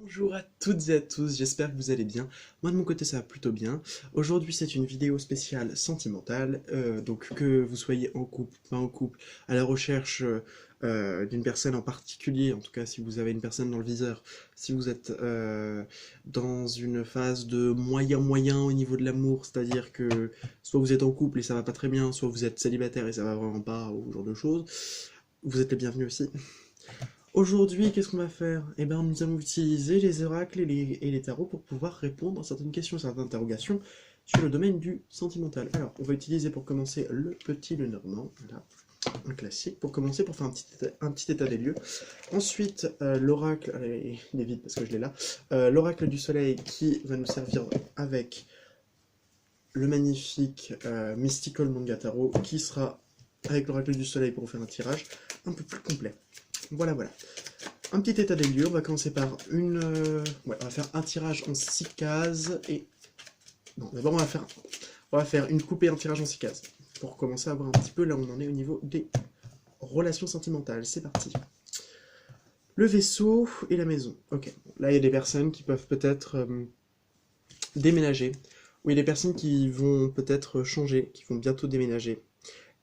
Bonjour à toutes et à tous, j'espère que vous allez bien. Moi de mon côté ça va plutôt bien. Aujourd'hui c'est une vidéo spéciale sentimentale, donc que vous soyez en couple, pas en couple, à la recherche d'une personne en particulier, en tout cas si vous avez une personne dans le viseur, si vous êtes dans une phase de moyen-moyen au niveau de l'amour, c'est-à-dire que soit vous êtes en couple et ça va pas très bien, soit vous êtes célibataire et ça va vraiment pas, ou ce genre de choses, vous êtes les bienvenus aussi. Aujourd'hui, qu'est-ce qu'on va faire? Eh bien, nous allons utiliser les oracles et les tarots pour pouvoir répondre à certaines questions, certaines interrogations sur le domaine du sentimental. Alors, on va utiliser pour commencer le petit Lenormand, voilà, un classique, pour commencer, pour faire un petit état des lieux. Ensuite, l'oracle, allez, il est vide parce que je l'ai là, l'oracle du soleil qui va nous servir avec le magnifique Mystical Manga Tarot qui sera avec l'oracle du soleil pour vous faire un tirage un peu plus complet. Voilà, voilà. Un petit état des lieux, on va commencer par ouais, on va faire un tirage en 6 cases, et... Non, d'abord on va faire une coupe et un tirage en 6 cases, pour commencer à voir un petit peu là où on en est au niveau des relations sentimentales. C'est parti. Le vaisseau et la maison. Ok, là il y a des personnes qui peuvent peut-être déménager, ou il y a des personnes qui vont peut-être changer, qui vont bientôt déménager.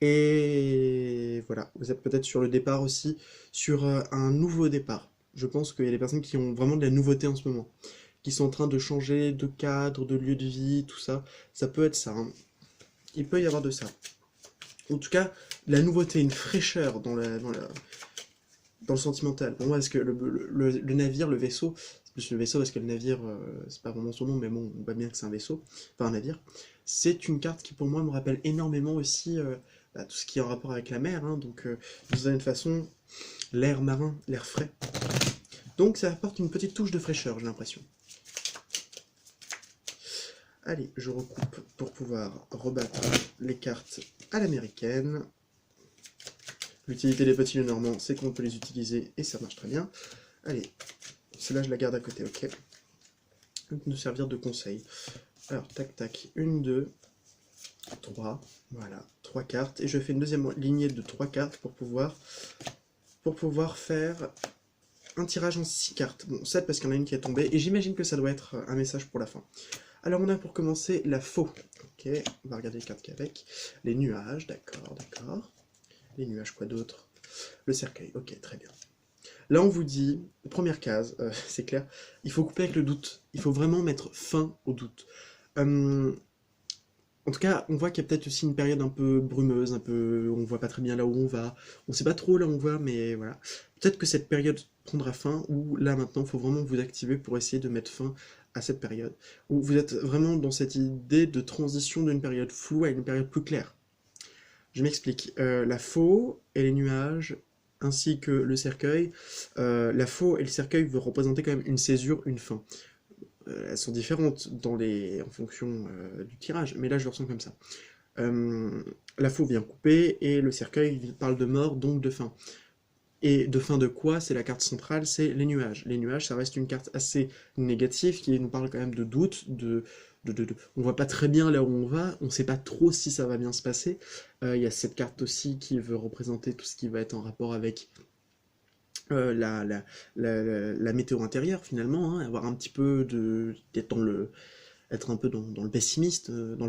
Et voilà, vous êtes peut-être sur le départ aussi, sur un nouveau départ. Je pense qu'il y a des personnes qui ont vraiment de la nouveauté en ce moment, qui sont en train de changer de cadre, de lieu de vie, tout ça. Ça peut être ça, hein. Il peut y avoir de ça. En tout cas, la nouveauté, une fraîcheur dans le sentimental. Pour moi, parce que le navire, le vaisseau, c'est plus le vaisseau parce que le navire, c'est pas vraiment son nom, mais bon, on voit bien que c'est un vaisseau, enfin un navire. C'est une carte qui pour moi me rappelle énormément aussi tout ce qui est en rapport avec la mer, hein, donc d'une certaine façon, l'air marin, l'air frais. Donc ça apporte une petite touche de fraîcheur, j'ai l'impression. Allez, je recoupe pour pouvoir rebattre les cartes à l'américaine. L'utilité des petits Lenormand, c'est qu'on peut les utiliser et ça marche très bien. Allez, celle-là je la garde à côté, ok. Nous servir de conseil. Alors, tac tac, 1, 2, 3, voilà, 3 cartes. Et je fais une deuxième lignée de 3 cartes pour pouvoir faire un tirage en 6 cartes. Bon, 7 parce qu'il y en a une qui est tombée, et j'imagine que ça doit être un message pour la fin. Alors on a pour commencer la faux. Ok, on va regarder les cartes qu'il y a avec. Les nuages, d'accord, d'accord. Les nuages, quoi d'autre? Le cercueil, ok, très bien. Là on vous dit, première case, c'est clair, il faut couper avec le doute. Il faut vraiment mettre fin au doute. En tout cas, on voit qu'il y a peut-être aussi une période un peu brumeuse, un peu, on voit pas très bien là où on va, on sait pas trop là où on va, mais voilà. Peut-être que cette période prendra fin, ou là maintenant, il faut vraiment vous activer pour essayer de mettre fin à cette période, où vous êtes vraiment dans cette idée de transition d'une période floue à une période plus claire. Je m'explique. La faux et les nuages, ainsi que le cercueil, la faux et le cercueil veulent représenter quand même une césure, une fin. Elles sont différentes en fonction du tirage, mais là je le ressens comme ça. La faux vient couper et le cercueil parle de mort, donc de fin. Et de fin de quoi? C'est la carte centrale, c'est les nuages. Les nuages, ça reste une carte assez négative qui nous parle quand même de doute, on voit pas très bien là où on va, on sait pas trop si ça va bien se passer. Il y a cette carte aussi qui veut représenter tout ce qui va être en rapport avec la météo intérieure finalement, hein, avoir un petit peu être un peu dans le dans le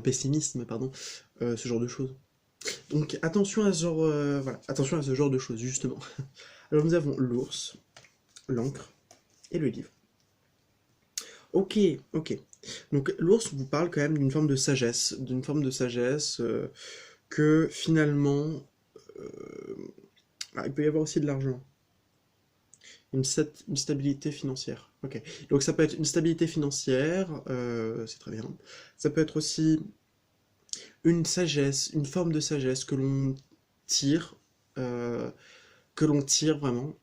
pessimisme, pardon, ce genre de choses. Donc attention à ce genre, voilà, attention à ce genre de choses justement. Alors nous avons l'ours, l'encre et le livre. Ok, ok. Donc l'ours vous parle quand même d'une forme de sagesse que finalement, il peut y avoir aussi de l'argent. Une stabilité financière. Ok. Donc ça peut être une stabilité financière, c'est très bien. Ça peut être aussi une sagesse, une forme de sagesse tire, euh, que l'on tire vraiment.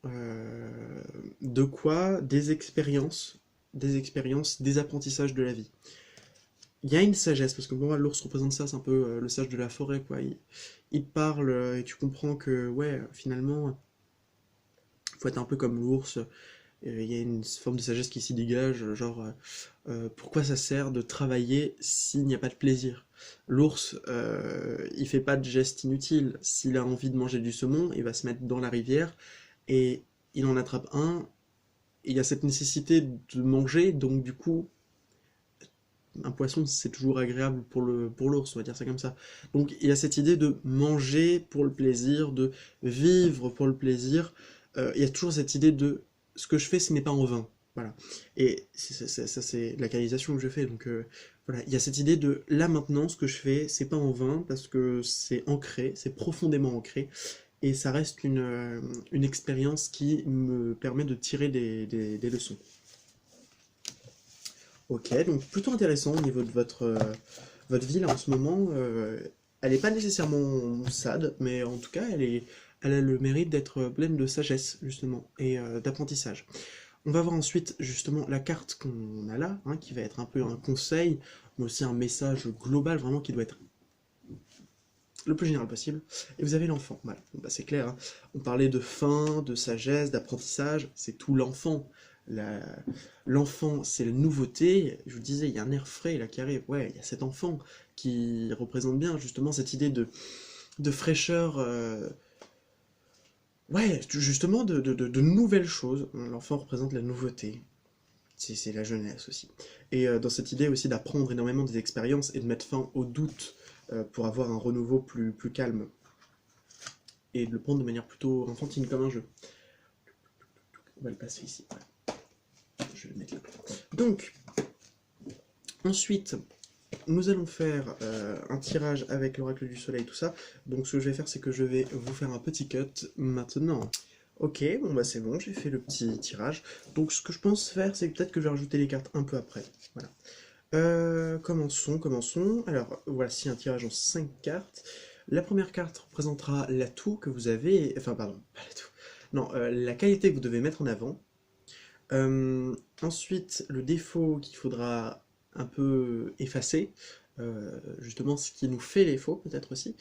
De quoi? Des apprentissages de la vie. Il y a une sagesse, parce que pour moi, l'ours représente ça, c'est un peu le sage de la forêt, quoi. Il parle et tu comprends que, ouais, finalement, faut être un peu comme l'ours. Il y a une forme de sagesse qui s'y dégage, genre pourquoi ça sert de travailler s'il n'y a pas de plaisir? L'ours, il fait pas de gestes inutiles. S'il a envie de manger du saumon, il va se mettre dans la rivière et il en attrape un il y a cette nécessité de manger, donc du coup, un poisson, c'est toujours agréable pour l'ours, on va dire ça comme ça. Donc il y a cette idée de manger pour le plaisir, de vivre pour le plaisir. Il y a toujours cette idée de ce que je fais, ce n'est pas en vain. Voilà. Et ça, c'est la canalisation que je fais. Donc voilà, il y a cette idée de là maintenant, ce que je fais, c'est pas en vain parce que c'est ancré, c'est profondément ancré. Et ça reste une expérience qui me permet de tirer des leçons. Ok, donc plutôt intéressant au niveau de votre vie là en ce moment. Elle n'est pas nécessairement sad, mais en tout cas, elle a le mérite d'être pleine de sagesse, justement, et d'apprentissage. On va voir ensuite, justement, la carte qu'on a là, hein, qui va être un peu un conseil, mais aussi un message global, vraiment, qui doit être le plus général possible. Et vous avez l'enfant. Voilà, bon, bah, c'est clair, hein. On parlait de fin, de sagesse, d'apprentissage, c'est tout l'enfant. La- L'enfant, c'est la nouveauté. Je vous disais, il y a un air frais là qui arrive. Ouais, il y a cet enfant qui représente bien justement cette idée de fraîcheur. Ouais, justement de nouvelles choses. L'enfant représente la nouveauté. C'est la jeunesse aussi. Et dans cette idée aussi d'apprendre énormément des expériences et de mettre fin aux doutes pour avoir un renouveau plus calme. Et de le prendre de manière plutôt enfantine, comme un jeu. On va le passer ici. Voilà. Je vais le mettre là. Donc, ensuite, nous allons faire un tirage avec l'oracle du soleil, tout ça. Donc ce que je vais faire, c'est que je vais vous faire un petit cut maintenant. Ok, bon bah c'est bon, j'ai fait le petit tirage. Donc ce que je pense faire, c'est peut-être que je vais rajouter les cartes un peu après. Voilà. Commençons. Alors, voici un tirage en 5 cartes. La première carte représentera l'atout que vous avez... Enfin, pardon, pas l'atout. Non, la qualité que vous devez mettre en avant. Ensuite, le défaut qu'il faudra un peu effacer, justement ce qui nous fait défaut peut-être aussi.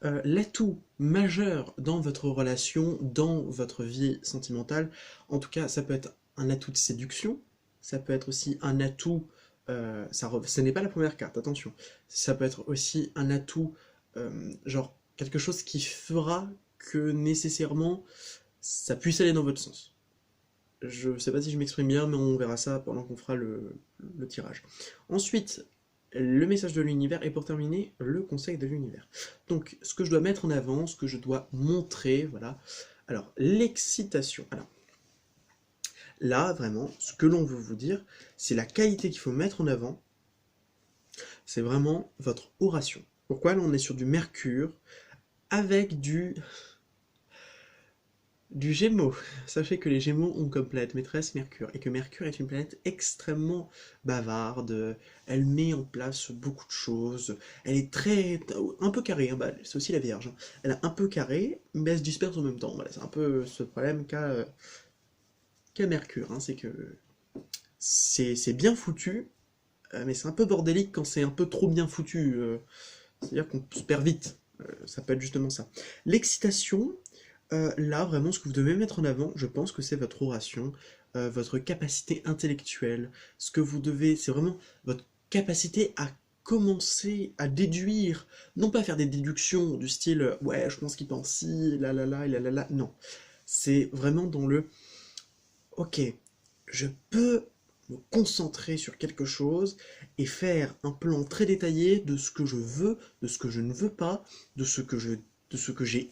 L'atout majeur dans votre relation, dans votre vie sentimentale, en tout cas ça peut être un atout de séduction, ça peut être aussi un atout, ce n'est pas la première carte, attention, ça peut être aussi un atout, genre quelque chose qui fera que nécessairement ça puisse aller dans votre sens. Je sais pas si je m'exprime bien, mais on verra ça pendant qu'on fera le tirage. Ensuite, le message de l'univers et pour terminer, le conseil de l'univers. Donc, ce que je dois mettre en avant, ce que je dois montrer, voilà. Alors, l'excitation. Alors, là, vraiment, ce que l'on veut vous dire, c'est la qualité qu'il faut mettre en avant, c'est vraiment votre oration. Pourquoi? Là, on est sur du Mercure avec du Gémeaux. Sachez que les Gémeaux ont comme planète maîtresse Mercure, et que Mercure est une planète extrêmement bavarde, elle met en place beaucoup de choses, elle est un peu carrée, hein, bah, c'est aussi la Vierge, hein. Elle est un peu carrée, mais elle se disperse en même temps, voilà, c'est un peu ce problème qu'a Mercure, hein, c'est que c'est bien foutu, mais c'est un peu bordélique quand c'est un peu trop bien foutu, c'est-à-dire qu'on se perd vite, ça peut être justement ça. L'excitation, là, vraiment, ce que vous devez mettre en avant, je pense que c'est votre oration, votre capacité intellectuelle. Ce que vous devez, c'est vraiment votre capacité à commencer à déduire, non pas faire des déductions du style ouais, je pense qu'il pense ci, là, non. C'est vraiment dans le ok, je peux me concentrer sur quelque chose et faire un plan très détaillé de ce que je veux, de ce que je ne veux pas, de ce que j'ai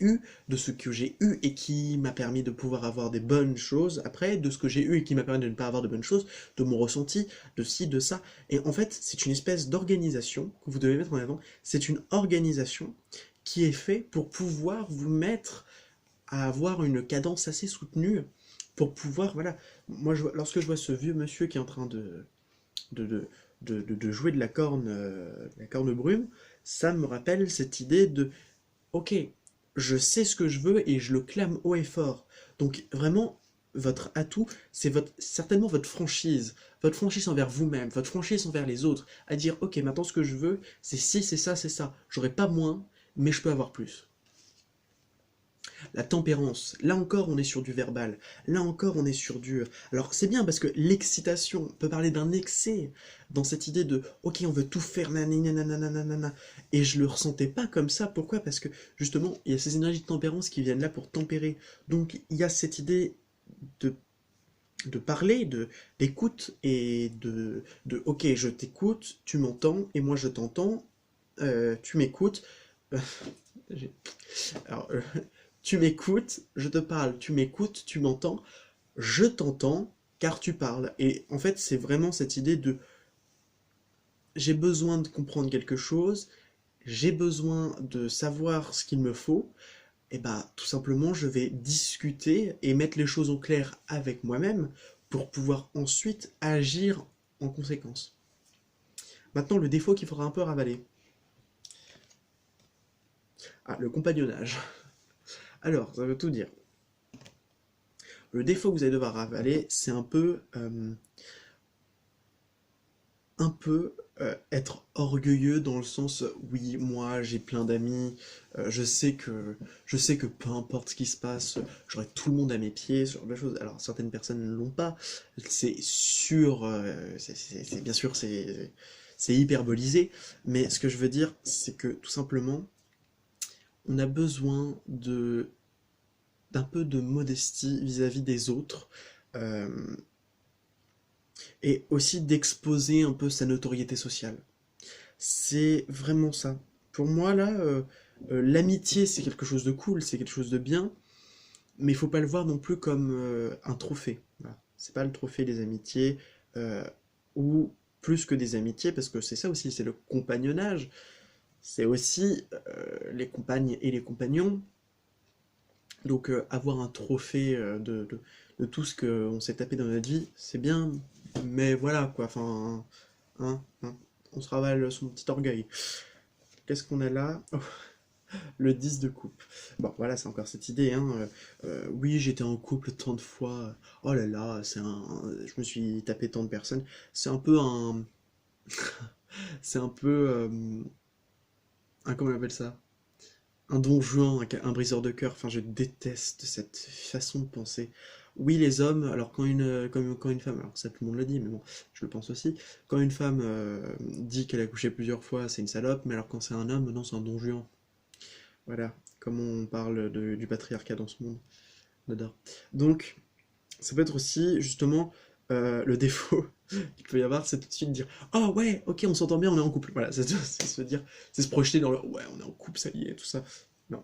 eu, de ce que j'ai eu et qui m'a permis de pouvoir avoir des bonnes choses après, de ce que j'ai eu et qui m'a permis de ne pas avoir de bonnes choses, de mon ressenti, de ci, de ça. Et en fait, c'est une espèce d'organisation que vous devez mettre en avant. C'est une organisation qui est faite pour pouvoir vous mettre à avoir une cadence assez soutenue pour pouvoir, voilà, moi lorsque je vois ce vieux monsieur qui est en train de, de, de jouer de la corne brume, ça me rappelle cette idée de, ok, je sais ce que je veux et je le clame haut et fort. Donc vraiment, votre atout, c'est certainement votre franchise envers vous-même, votre franchise envers les autres, à dire, ok, maintenant ce que je veux, c'est ci, c'est ça, c'est ça. J'aurai pas moins, mais je peux avoir plus. La tempérance, là encore on est sur du verbal, là encore on est sur du... Alors c'est bien parce que l'excitation peut parler d'un excès dans cette idée de ok on veut tout faire nanana, et je le ressentais pas comme ça, pourquoi? Parce que justement il y a ces énergies de tempérance qui viennent là pour tempérer, donc il y a cette idée de de parler, d'écoute et ok, je t'écoute, tu m'entends, et moi je t'entends, tu m'écoutes, j'ai- alors, tu m'écoutes, je te parle, tu m'écoutes, tu m'entends, je t'entends, car tu parles. Et en fait, c'est vraiment cette idée de j'ai besoin de comprendre quelque chose, j'ai besoin de savoir ce qu'il me faut, et bah tout simplement je vais discuter et mettre les choses au clair avec moi-même pour pouvoir ensuite agir en conséquence. Maintenant, le défaut qu'il faudra un peu ravaler. Ah, le compagnonnage. Alors, ça veut tout dire. Le défaut que vous allez devoir ravaler, c'est un peu être orgueilleux dans le sens oui, moi j'ai plein d'amis, je sais que peu importe ce qui se passe, j'aurai tout le monde à mes pieds, ce genre de choses. Alors certaines personnes ne l'ont pas, c'est sûr, bien sûr c'est hyperbolisé, mais ce que je veux dire c'est que tout simplement on a besoin de d'un peu de modestie vis-à-vis des autres. euh, et aussi d'exposer un peu sa notoriété sociale. C'est vraiment ça. Pour moi, là, l'amitié, c'est quelque chose de cool, c'est quelque chose de bien, mais il faut pas le voir non plus comme un trophée. Voilà. C'est pas le trophée des amitiés, euh, ou plus que des amitiés, parce que c'est ça aussi, c'est le compagnonnage. C'est aussi les compagnes et les compagnons. Donc avoir un trophée de tout ce qu'on s'est tapé dans notre vie, c'est bien, mais voilà quoi, enfin, hein, on se ravale son petit orgueil. Qu'est-ce qu'on a là? Oh, le 10 de coupe. Bon, voilà, c'est encore cette idée, hein. Oui, j'étais en couple tant de fois. Oh là là, je me suis tapé tant de personnes. C'est un peu un. C'est un peu. Comment on appelle ça? Un don Juan, un briseur de cœur. Enfin, je déteste cette façon de penser. Oui, les hommes, alors quand une femme, alors ça tout le monde le dit, mais bon, je le pense aussi, quand une femme dit qu'elle a couché plusieurs fois, c'est une salope, mais alors quand c'est un homme, non, c'est un don Juan. Voilà, comme on parle du patriarcat dans ce monde. On adore. Donc, ça peut être aussi, justement, le défaut qu'il peut y avoir, c'est tout de suite dire oh ouais, ok, on s'entend bien, on est en couple. Voilà, c'est se dire, c'est se projeter dans le ouais, on est en couple, ça y est, tout ça. Non.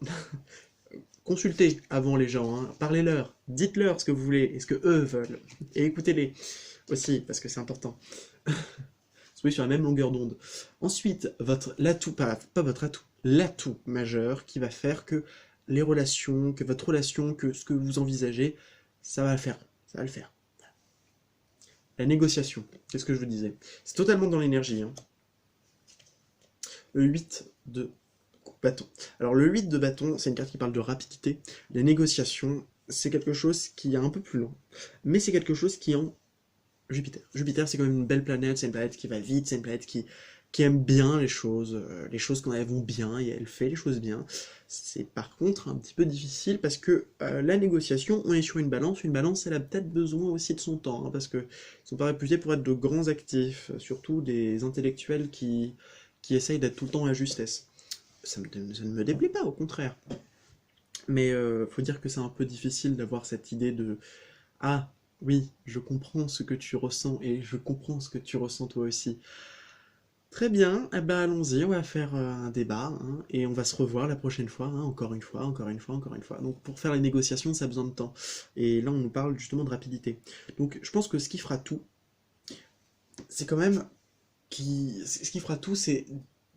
Consultez avant les gens, hein. Parlez-leur, dites-leur ce que vous voulez et ce que eux veulent. Et écoutez-les aussi, parce que c'est important. Soyez sur la même longueur d'onde. Ensuite, l'atout, pas votre atout, l'atout majeur qui va faire que les relations, que votre relation, que ce que vous envisagez, ça va le faire. Ça va le faire. La négociation, qu'est-ce que je vous disais? C'est totalement dans l'énergie, hein. Le 8 de bâton. Alors le 8 de bâton, c'est une carte qui parle de rapidité. Les négociations, c'est quelque chose qui est un peu plus lent, mais c'est quelque chose qui est en Jupiter. Jupiter, c'est quand même une belle planète, c'est une planète qui va vite, c'est une planète qui aime bien les choses quand elles vont bien, et elle fait les choses bien. C'est par contre un petit peu difficile parce que la négociation, on est sur une balance, elle a peut-être besoin aussi de son temps, hein, parce que ils sont pas réputés pour être de grands actifs, surtout des intellectuels qui essayent d'être tout le temps à justesse. Ça ne me déplaît pas, au contraire. Mais faut dire que c'est un peu difficile d'avoir cette idée de ah, oui, je comprends ce que tu ressens et je comprends ce que tu ressens toi aussi. Très bien, eh ben allons-y, on va faire un débat, hein, et on va se revoir la prochaine fois, hein, encore une fois, encore une fois, encore une fois. Donc pour faire les négociations, ça a besoin de temps. Et là, on nous parle justement de rapidité. Donc je pense que ce qui fera tout, c'est quand même ce qui fera tout, c'est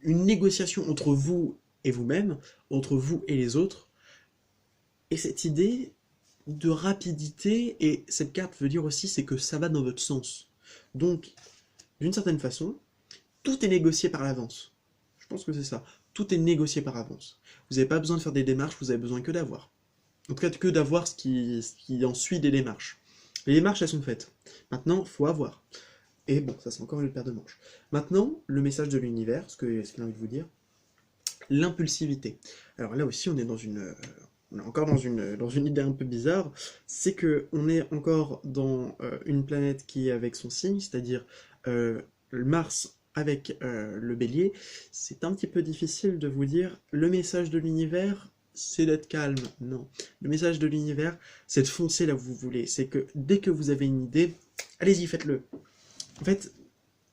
une négociation entre vous et vous-même, entre vous et les autres, et cette idée de rapidité, et cette carte veut dire aussi, c'est que ça va dans votre sens. Donc, d'une certaine façon, tout est négocié par l'avance. Je pense que c'est ça. Tout est négocié par avance. Vous n'avez pas besoin de faire des démarches, vous avez besoin que d'avoir. En tout cas, que d'avoir ce qui en suit des démarches. Les démarches, elles sont faites. Maintenant, faut avoir. Et bon, ça c'est encore une paire de manches. Maintenant, le message de l'univers, ce qu'il a envie de vous dire, l'impulsivité. Alors là aussi, on est encore dans une idée un peu bizarre, c'est que on est encore dans une planète qui est avec son signe, c'est-à-dire Mars avec le bélier. C'est un petit peu difficile de vous dire le message de l'univers. c'est d'être calme. Non. Le message de l'univers, c'est de foncer là où vous voulez. C'est que dès que vous avez une idée, allez-y, faites-le. En fait,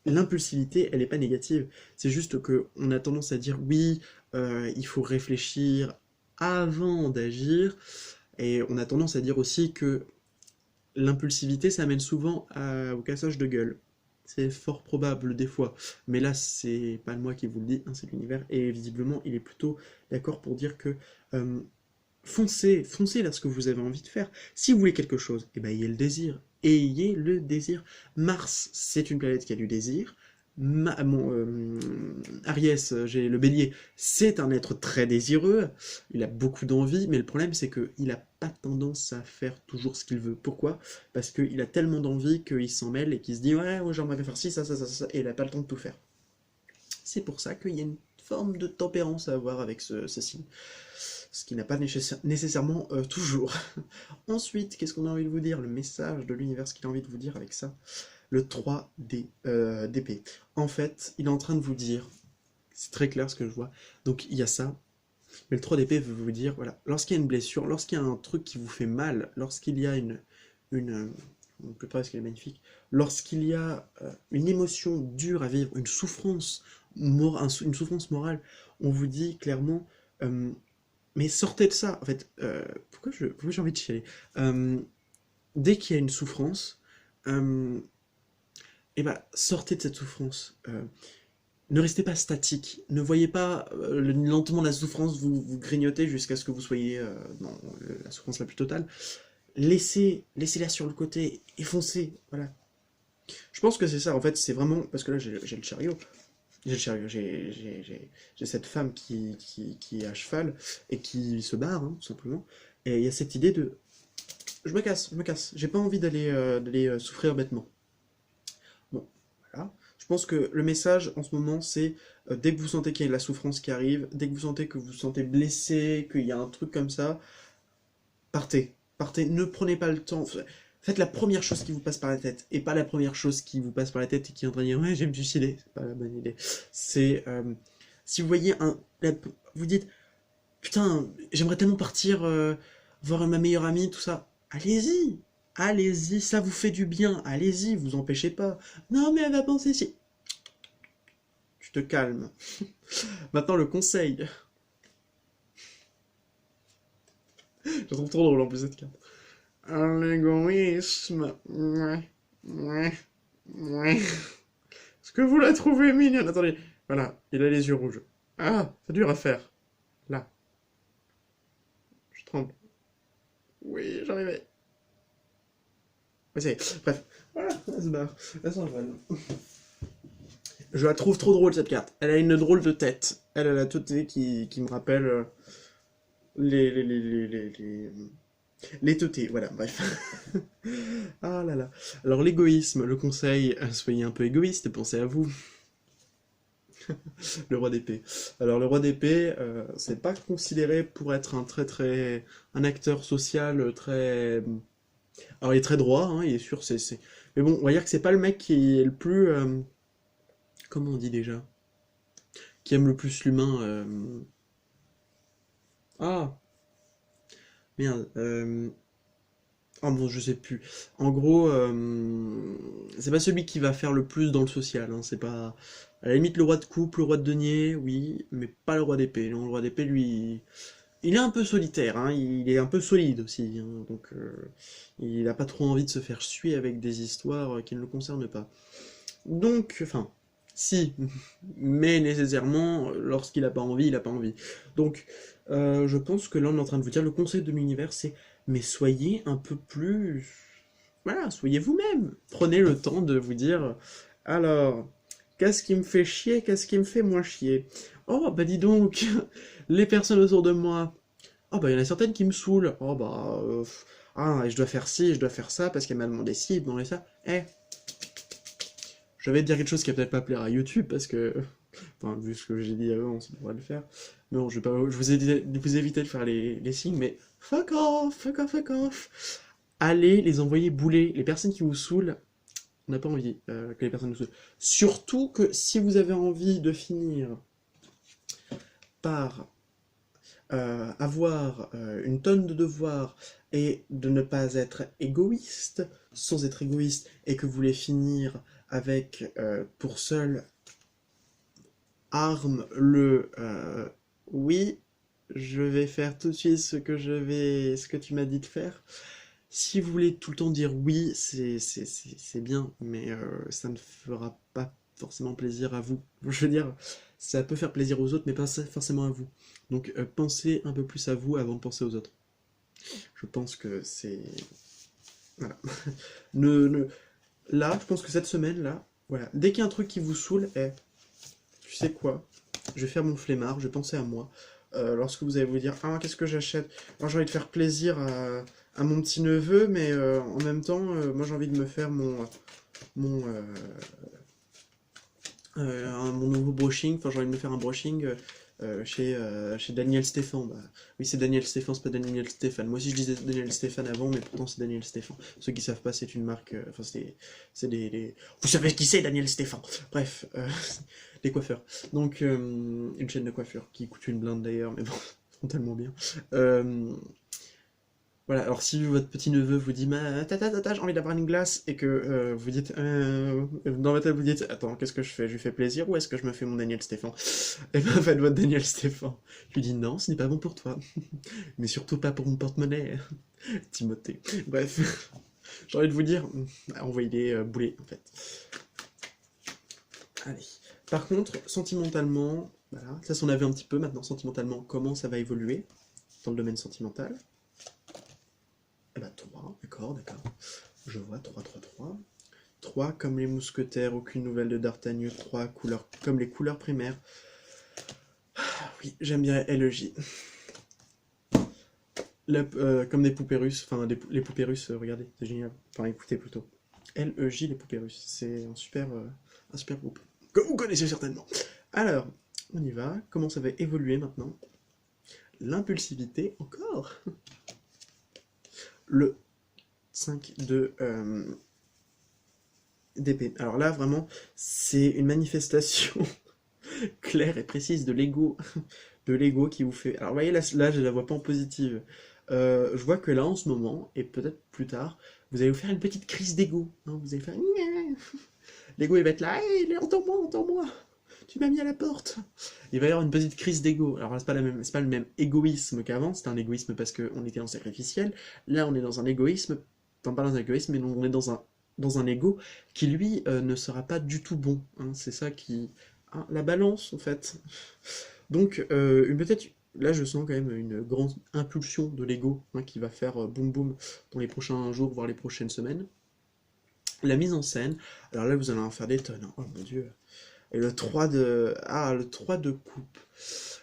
l'impulsivité, elle n'est pas négative. C'est juste que on a tendance à dire oui, il faut réfléchir avant d'agir. Et on a tendance à dire aussi que l'impulsivité, ça amène souvent au cassage de gueule. C'est fort probable des fois. Mais là, c'est pas moi qui vous le dis, hein, c'est l'univers. Et visiblement, il est plutôt d'accord pour dire que euh, foncez, foncez là ce que vous avez envie de faire. Si vous voulez quelque chose, eh ben, ayez le désir. Ayez le désir. Mars, c'est une planète qui a du désir. Aries, j'ai le bélier, c'est un être très désireux, il a beaucoup d'envie, mais le problème c'est qu'il n'a pas tendance à faire toujours ce qu'il veut. Pourquoi? Parce qu'il a tellement d'envie qu'il s'en mêle et qu'il se dit ouais, j'aimerais bien faire ci, ça, et il n'a pas le temps de tout faire. C'est pour ça qu'il y a une forme de tempérance à avoir avec ce signe. Ce qui n'a pas nécessairement toujours. Ensuite, qu'est-ce qu'on a envie de vous dire? Le message de l'univers, ce qu'il a envie de vous dire avec ça? Le 3 d'épée. En fait, il est en train de vous dire, c'est très clair ce que je vois, donc il y a ça, mais le 3 d'épée veut vous dire, voilà, lorsqu'il y a une blessure, lorsqu'il y a un truc qui vous fait mal, lorsqu'il y a une on peut pas parce qu'elle est magnifique, lorsqu'il y a une émotion dure à vivre, une souffrance, une souffrance morale, on vous dit clairement, mais sortez de ça, en fait, pourquoi j'ai envie de chialer? Dès qu'il y a une souffrance, et bah, sortez de cette souffrance. Ne restez pas statique. Ne voyez pas lentement la souffrance vous grignoter jusqu'à ce que vous soyez dans la souffrance la plus totale. Laissez-la sur le côté et foncez. Voilà. Je pense que c'est ça. En fait, c'est vraiment parce que là j'ai le chariot. J'ai le chariot. J'ai cette femme qui est à cheval et qui se barre, hein, tout simplement. Et il y a cette idée de je me casse, je me casse. J'ai pas envie d'aller souffrir bêtement. Bon, voilà. Je pense que le message en ce moment, c'est dès que vous sentez qu'il y a de la souffrance qui arrive, dès que vous sentez que vous vous sentez blessé, qu'il y a un truc comme ça, partez. Partez, ne prenez pas le temps. Faites la première chose qui vous passe par la tête, et pas la première chose qui vous passe par la tête et qui est en train de dire ouais, je vais me suicider. C'est pas la bonne idée. C'est si vous voyez vous dites putain, j'aimerais tellement partir voir ma meilleure amie, tout ça. Allez-y, allez-y, ça vous fait du bien. Allez-y, vous empêchez pas. Non, mais elle va penser si. Tu te calmes. Maintenant, le conseil. Je trouve trop drôle en plus cette carte. L'égoïsme. Ouais, ouais, ouais. Est-ce que vous la trouvez mignonne? Attendez. Voilà, il a les yeux rouges. Ah, c'est dur à faire. Là, je tremble. Oui, j'arrivais. Bref, voilà, elle se barre. Elle s'envole. Je la trouve trop drôle cette carte. Elle a une drôle de tête. Elle a la tête qui me rappelle les teutés. Voilà, bref. Ah là là. Alors l'égoïsme, le conseil, soyez un peu égoïste, pensez à vous. Le roi d'épée. Alors le roi d'épée, c'est pas considéré pour être un acteur social très. Alors il est très droit, hein, il est sûr, Mais bon, on va dire que c'est pas le mec qui est le plus. Comment on dit déjà? Qui aime le plus l'humain. Ah, merde. Oh bon, je sais plus. En gros, c'est pas celui qui va faire le plus dans le social, hein, c'est pas. À la limite, le roi de coupe, le roi de denier, oui, mais pas le roi d'épée. Non, le roi d'épée, lui, il est un peu solitaire, hein, il est un peu solide aussi, hein, donc il a pas trop envie de se faire suer avec des histoires qui ne le concernent pas. Donc, enfin, si, mais nécessairement, lorsqu'il a pas envie, il a pas envie. Donc, je pense que là, on est en train de vous dire, le conseil de l'univers, c'est, mais soyez un peu plus... Voilà, soyez vous-même. Prenez le temps de vous dire, alors, qu'est-ce qui me fait chier, qu'est-ce qui me fait moins chier? Oh, bah dis donc, les personnes autour de moi, oh, bah il y en a certaines qui me saoulent. Oh, bah, ah, je dois faire ci, je dois faire ça, parce qu'elle m'a demandé ci, demandé ça. Eh, je vais te dire quelque chose qui va peut-être pas plaire à YouTube parce que, enfin, vu ce que j'ai dit avant, ça devrait le faire. Mais bon, je vais pas, je vous éviter de faire les signes, mais fuck off, fuck off, fuck off. Allez les envoyer bouler. Les personnes qui vous saoulent, on n'a pas envie que les personnes nous saoulent. Surtout que si vous avez envie de finir par avoir une tonne de devoirs et de ne pas être égoïste, sans être égoïste, et que vous voulez finir avec pour seule arme le oui, je vais faire tout de suite ce que tu m'as dit de faire. Si vous voulez tout le temps dire oui, c'est bien, mais ça ne fera pas forcément plaisir à vous. Je veux dire, ça peut faire plaisir aux autres, mais pas forcément à vous. Donc pensez un peu plus à vous avant de penser aux autres. Je pense que c'est... Voilà. ne, ne... Là, je pense que cette semaine-là, voilà, dès qu'il y a un truc qui vous saoule, tu sais quoi? Je vais faire mon flemmard, je vais penser à moi. Lorsque vous allez vous dire, ah, qu'est-ce que j'achète? Alors, j'ai envie de faire plaisir à mon petit-neveu, mais en même temps, moi j'ai envie de me faire mon, euh, mon nouveau brushing, enfin j'ai envie de me faire un brushing chez Daniel Stéphan. Bah, oui, c'est Daniel Stéphan, c'est pas Daniel Stéphane. Moi aussi je disais Daniel Stéphane avant, mais pourtant c'est Daniel Stéphan. Ceux qui savent pas, c'est une marque, enfin c'est Vous savez qui c'est Daniel Stéphan? Bref, les coiffeurs. Donc, une chaîne de coiffure qui coûte une blinde d'ailleurs, mais bon, ils font tellement bien. Voilà, alors si votre petit-neveu vous dit tata, j'ai envie d'avoir une glace, et que vous dites dans votre tête vous dites attends, qu'est-ce que je fais? Je lui fais plaisir ou est-ce que je me fais mon Daniel Stéphan? Et ben faites votre Daniel Stéphan. Je lui dis non, ce n'est pas bon pour toi. Mais surtout pas pour mon porte-monnaie. Timothée. Bref, j'ai envie de vous dire, envoyez-les bouler en fait. Allez. Par contre, sentimentalement, voilà, ça s'en avait un petit peu, maintenant sentimentalement, comment ça va évoluer dans le domaine sentimental? Eh ben 3, d'accord. Je vois 3. 3 comme les mousquetaires, aucune nouvelle de D'Artagnan, 3 couleurs comme les couleurs primaires. Ah oui, j'aime bien LEJ. Comme des poupées russes, enfin les poupées russes, regardez, c'est génial. Enfin écoutez plutôt. LEJ, les poupées russes, c'est un super groupe. Que vous connaissez certainement. Alors, on y va. Comment ça va évoluer maintenant? L'impulsivité, encore. Le 5 de d'épée. Alors là, vraiment, c'est une manifestation claire et précise de l'ego qui vous fait... Alors vous voyez, là je la vois pas en positive. Je vois que là, en ce moment, et peut-être plus tard, vous allez vous faire une petite crise d'ego. Hein, vous allez faire... L'ego, il va être là, hey, entends-moi, tu m'as mis à la porte. Il va y avoir une petite crise d'ego. Alors là, c'est pas le même égoïsme qu'avant, c'est un égoïsme parce qu'on était en sacrificiel. Là, on est dans un égoïsme, enfin pas dans un égoïsme, mais on est dans un ego qui, lui, ne sera pas du tout bon. Hein, c'est ça qui... Hein, la balance, en fait. Donc, peut-être... Là, je sens quand même une grande impulsion de l'ego hein, qui va faire boum boum dans les prochains jours, voire les prochaines semaines. La mise en scène, alors là, vous allez en faire des tonnes. Hein. Oh mon dieu. Et le 3 de... Ah, le 3 de coupe.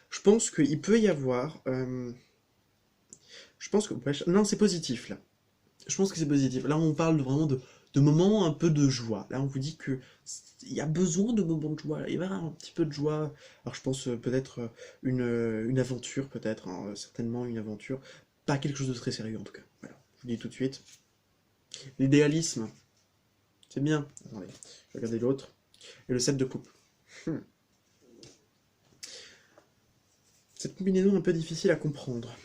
Je pense qu'il peut y avoir... Je pense que... Non, c'est positif, là. Je pense que c'est positif. Là, on parle vraiment de moments un peu de joie. Là, on vous dit que il y a besoin de moments de joie. Il va y avoir un petit peu de joie. Alors, je pense peut-être une aventure, peut-être. Hein, certainement une aventure. Pas quelque chose de très sérieux, en tout cas. Voilà, je vous dis tout de suite. L'idéalisme, c'est bien. Attendez, je vais regarder l'autre. Et le 7 de coupe. Cette combinaison est un peu difficile à comprendre.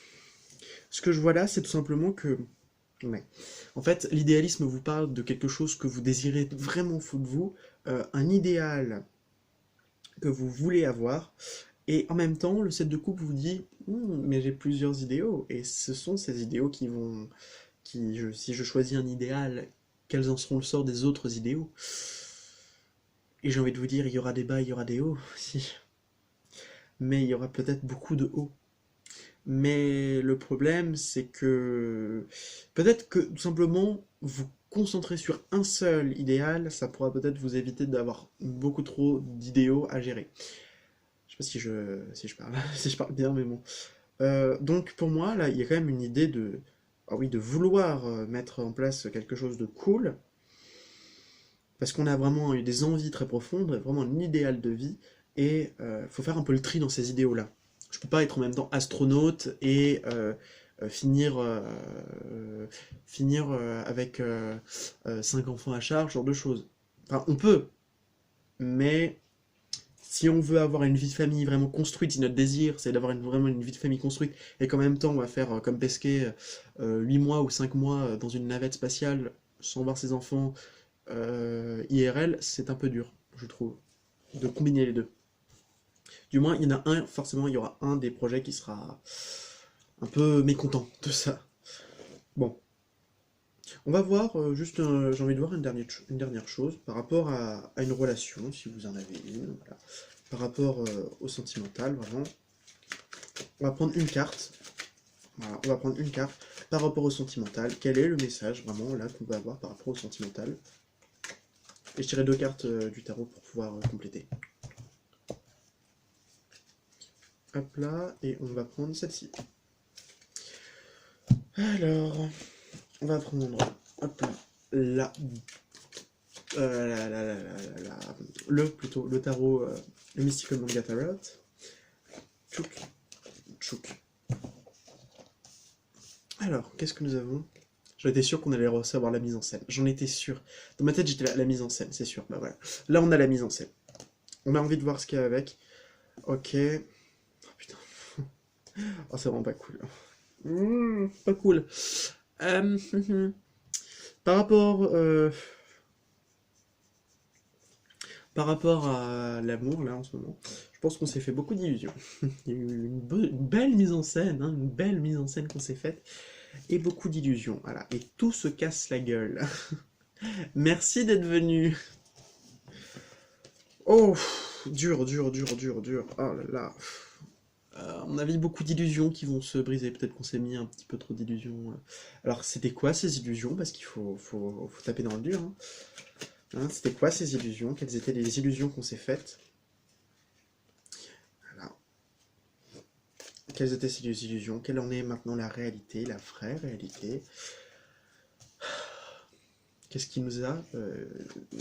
Ce que je vois là, c'est tout simplement que... Ouais. En fait, l'idéalisme vous parle de quelque chose que vous désirez vraiment fou de vous, un idéal que vous voulez avoir, et en même temps, le 7 de coupe vous dit mais j'ai plusieurs idéaux, et ce sont ces idéaux qui vont... si je choisis un idéal, quels en seront le sort des autres idéaux? Et j'ai envie de vous dire, il y aura des bas, il y aura des hauts, si. Mais il y aura peut-être beaucoup de hauts. Mais le problème, c'est que peut-être que tout simplement vous concentrer sur un seul idéal, ça pourra peut-être vous éviter d'avoir beaucoup trop d'idéaux à gérer. Je sais pas si je parle, si je parle bien, mais bon. Donc pour moi, là, il y a quand même une idée de, ah oui, de vouloir mettre en place quelque chose de cool, parce qu'on a vraiment eu des envies très profondes, vraiment un idéal de vie, et faut faire un peu le tri dans ces idéaux-là. Je peux pas être en même temps astronaute et finir avec 5 enfants à charge, ce genre de choses. Enfin, on peut, mais si on veut avoir une vie de famille vraiment construite, si notre désir c'est d'avoir vraiment une vie de famille construite, et qu'en même temps on va faire comme Pesquet 8 mois ou 5 mois dans une navette spatiale sans voir ses enfants IRL, c'est un peu dur, je trouve, de combiner les deux. Du moins, il y en a un, forcément, il y aura un des projets qui sera un peu mécontent de ça. Bon, on va voir, juste, j'ai envie de voir une dernière chose par rapport à une relation, si vous en avez une, voilà. Par rapport au sentimental, vraiment. On va prendre une carte, voilà, on va prendre une carte par rapport au sentimental. Quel est le message, vraiment, là, qu'on va avoir par rapport au sentimental? Et je tirerai deux cartes du tarot pour pouvoir compléter. Hop là, et on va prendre celle-ci. Alors, on va prendre, hop là, le tarot, le Mystical Manga Tarot. Tchouk, tchouk. Alors, qu'est-ce que nous avons? J'en étais sûr qu'on allait recevoir la mise en scène. J'en étais sûr. Dans ma tête, j'étais la mise en scène, c'est sûr. Bah voilà. Là, on a la mise en scène. On a envie de voir ce qu'il y a avec. Ok. Oh putain. Oh, c'est vraiment pas cool. Pas cool. Par rapport, par rapport à l'amour, là, en ce moment, je pense qu'on s'est fait beaucoup d'illusions. Il y a eu une belle mise en scène, hein, une belle mise en scène qu'on s'est faite, et beaucoup d'illusions, voilà. Et tout se casse la gueule. Merci d'être venu. Oh, dur, dur, dur, dur, dur. Oh là là. On avait beaucoup d'illusions qui vont se briser. Peut-être qu'on s'est mis un petit peu trop d'illusions. Alors, c'était quoi ces illusions? Parce qu'il faut taper dans le dur. Hein. Hein, c'était quoi ces illusions? Quelles étaient les illusions qu'on s'est faites? Voilà. Quelles étaient ces illusions? Quelle en est maintenant la réalité, la vraie réalité? Qu'est-ce qui nous a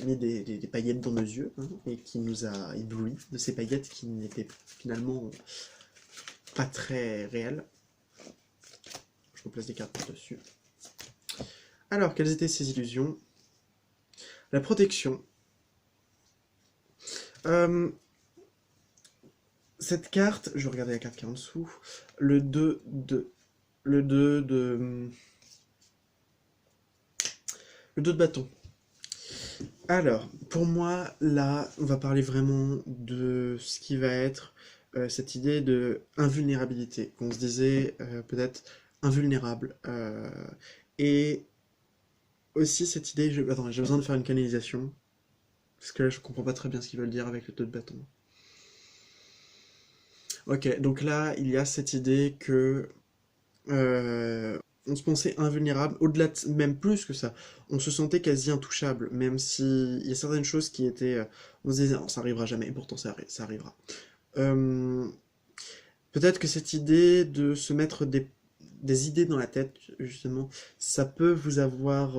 mis des paillettes dans nos yeux, hein, et qui nous a éblouis de ces paillettes qui n'étaient finalement pas très réelles? Je replace des cartes par-dessus. Alors, quelles étaient ces illusions? La protection. Cette carte, je vais regarder la carte qui est en dessous. Le 2 de... Le 2 de... Le 2 de bâton. Alors, pour moi, là, on va parler vraiment de ce qui va être cette idée de invulnérabilité, qu'on se disait peut-être invulnérable. Et aussi cette idée, attends, j'ai besoin de faire une canalisation, parce que là, je comprends pas très bien ce qu'ils veulent dire avec le 2 de bâton. Ok, donc là, il y a cette idée que on se pensait invulnérable, au-delà de, même plus que ça, on se sentait quasi intouchable, même si il y a certaines choses qui étaient, on se disait non, ça arrivera jamais, et pourtant ça arrivera. Euh, Peut-être que cette idée de se mettre des idées dans la tête, justement, ça peut vous avoir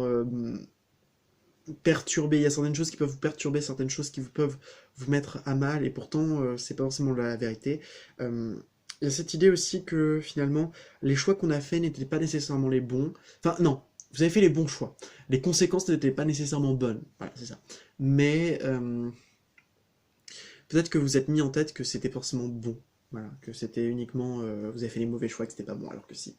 perturbé. Il y a certaines choses qui peuvent vous perturber, certaines choses qui peuvent vous mettre à mal, et pourtant, c'est pas forcément la vérité. Euh, il y a cette idée aussi que finalement, les choix qu'on a faits n'étaient pas nécessairement les bons. Enfin, non, vous avez fait les bons choix. Les conséquences n'étaient pas nécessairement bonnes. Voilà, c'est ça. Mais peut-être que vous êtes mis en tête que c'était forcément bon. Voilà, que c'était uniquement vous avez fait les mauvais choix, que c'était pas bon, alors que si.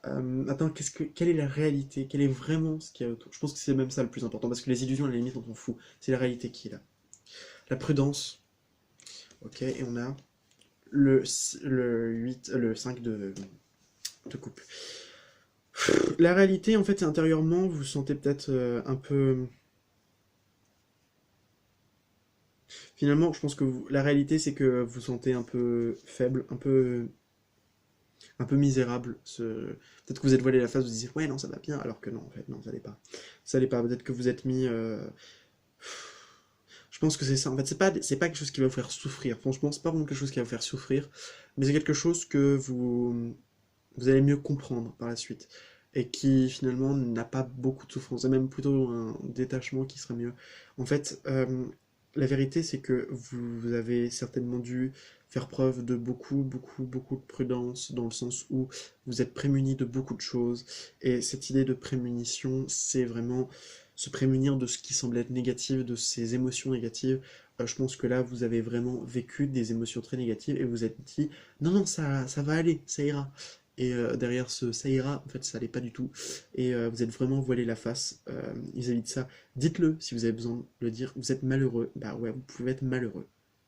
Attends, quelle est la réalité? Quel est vraiment ce qu'il y a autour? Je pense que c'est même ça le plus important, parce que les illusions, à la limite, on s'en fout. C'est la réalité qui est là. La prudence. Ok, et on a le 8, le 5 de coupe. La réalité, en fait, c'est intérieurement, vous vous sentez peut-être un peu... Finalement, je pense que la réalité, c'est que vous vous sentez un peu faible, un peu misérable. Peut-être que vous êtes voilé la face, vous disiez ouais non ça va bien, alors que non en fait non ça l'est pas. Ça l'est pas. Peut-être que vous êtes mis. Je pense que c'est ça. En fait c'est pas quelque chose qui va vous faire souffrir. Franchement c'est pas vraiment quelque chose qui va vous faire souffrir, mais c'est quelque chose que vous allez mieux comprendre par la suite et qui finalement n'a pas beaucoup de souffrance. C'est même plutôt un détachement qui serait mieux. En fait, la vérité, c'est que vous avez certainement dû faire preuve de beaucoup, beaucoup, beaucoup de prudence, dans le sens où vous êtes prémuni de beaucoup de choses, et cette idée de prémunition, c'est vraiment se prémunir de ce qui semble être négatif, de ces émotions négatives. Je pense que là, vous avez vraiment vécu des émotions très négatives et vous êtes dit, non, non, ça va aller, ça ira. Et derrière ce ça ira, en fait, ça allait pas du tout. Et vous êtes vraiment voilé la face vis-à-vis de ça. Dites-le si vous avez besoin de le dire. Vous êtes malheureux. Bah ouais, vous pouvez être malheureux.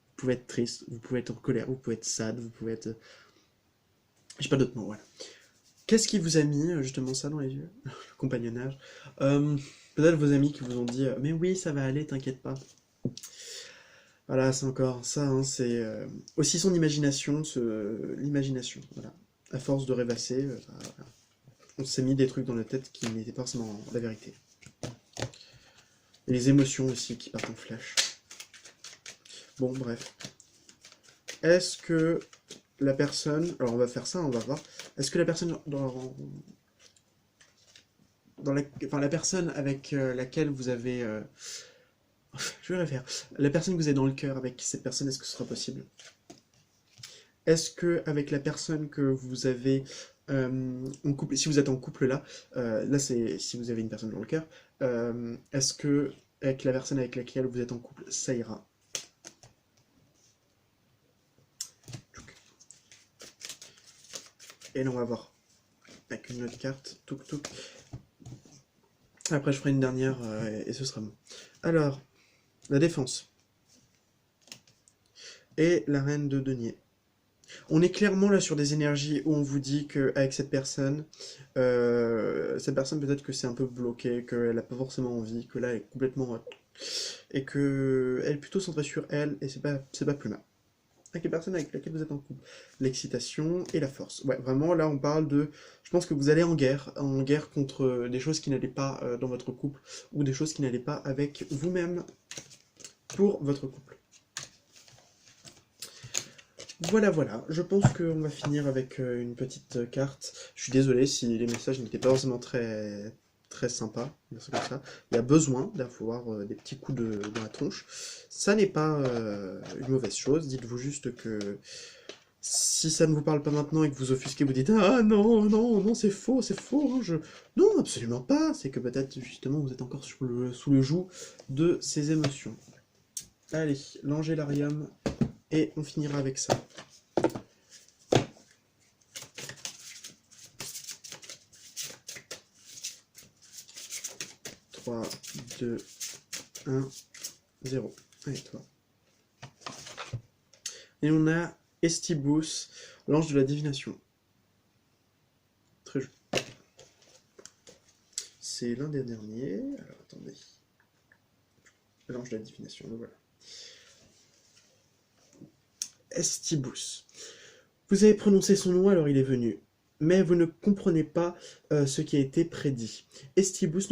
Vous pouvez être triste, vous pouvez être en colère, vous pouvez être sad, vous pouvez être... J'ai pas d'autres mots, voilà. Qu'est-ce qui vous a mis justement ça dans les yeux? Le compagnonnage. Peut-être vos amis qui vous ont dit mais oui, ça va aller, t'inquiète pas. Voilà, c'est encore ça, hein, c'est aussi son imagination, l'imagination, voilà. À force de rêvasser, bah, on s'est mis des trucs dans la tête qui n'étaient pas forcément la vérité. Et les émotions aussi qui partent en flash. Bon, bref. Est-ce que la personne... Alors on va faire ça, on va voir. Est-ce que la personne enfin, la personne avec laquelle vous avez... je vais refaire. La personne que vous avez dans le cœur, avec cette personne, est-ce que ce sera possible? Est-ce que avec la personne que vous avez en couple, si vous êtes en couple là, là c'est si vous avez une personne dans le cœur, est-ce que avec la personne avec laquelle vous êtes en couple, ça ira? Et là on va voir avec une autre carte, touk touk. Après je ferai une dernière et ce sera bon. Alors, la défense. Et la reine de denier. On est clairement là sur des énergies où on vous dit qu'avec cette personne peut-être que c'est un peu bloqué, qu'elle n'a pas forcément envie, que là elle est complètement... et qu'elle est plutôt centrée sur elle, et c'est pas plus mal. Avec les personnes avec lesquelles vous êtes en couple. L'excitation et la force. Ouais, vraiment, là on parle de... Je pense que vous allez en guerre contre des choses qui n'allaient pas dans votre couple, ou des choses qui n'allaient pas avec vous-même pour votre couple. Voilà, voilà, je pense qu'on va finir avec une petite carte. Je suis désolé si les messages n'étaient pas forcément très, très sympas, comme ça. Il y a besoin d'avoir des petits coups dans la tronche. Ça n'est pas une mauvaise chose, dites-vous juste que si ça ne vous parle pas maintenant et que vous offusquez, vous dites «Ah non, non, non, c'est faux, hein, je...» Non, absolument pas, c'est que peut-être justement vous êtes encore sous le joug de ces émotions. Allez, l'angélarium. Et on finira avec ça. « 3, 2, 1, 0. » Allez, toi. Et on a Estibus, l'ange de la divination. Très joli. C'est l'un des derniers. Alors, attendez. L'ange de la divination, le voilà. Estibus. Vous avez prononcé son nom, alors il est venu. Mais vous ne comprenez pas ce qui a été prédit. Estibus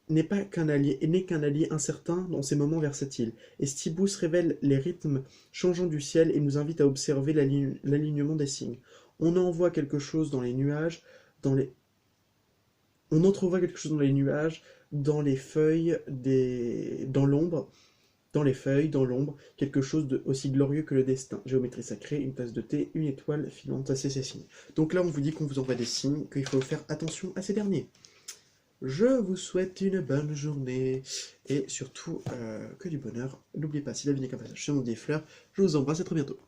n'est qu'un allié incertain dans ces moments versatiles. Estibus révèle les rythmes changeants du ciel et nous invite à observer l'alignement des signes. On envoie quelque chose dans les nuages, on entrevoit quelque chose dans les nuages, dans les feuilles, dans l'ombre, dans les feuilles, dans l'ombre, quelque chose de aussi glorieux que le destin. Géométrie sacrée, une tasse de thé, une étoile filante, c'est ces signes. Donc là, on vous dit qu'on vous envoie des signes, qu'il faut faire attention à ces derniers. Je vous souhaite une bonne journée, et surtout que du bonheur. N'oubliez pas, si la vie n'est qu'un passage, sur des fleurs, je vous embrasse, à très bientôt.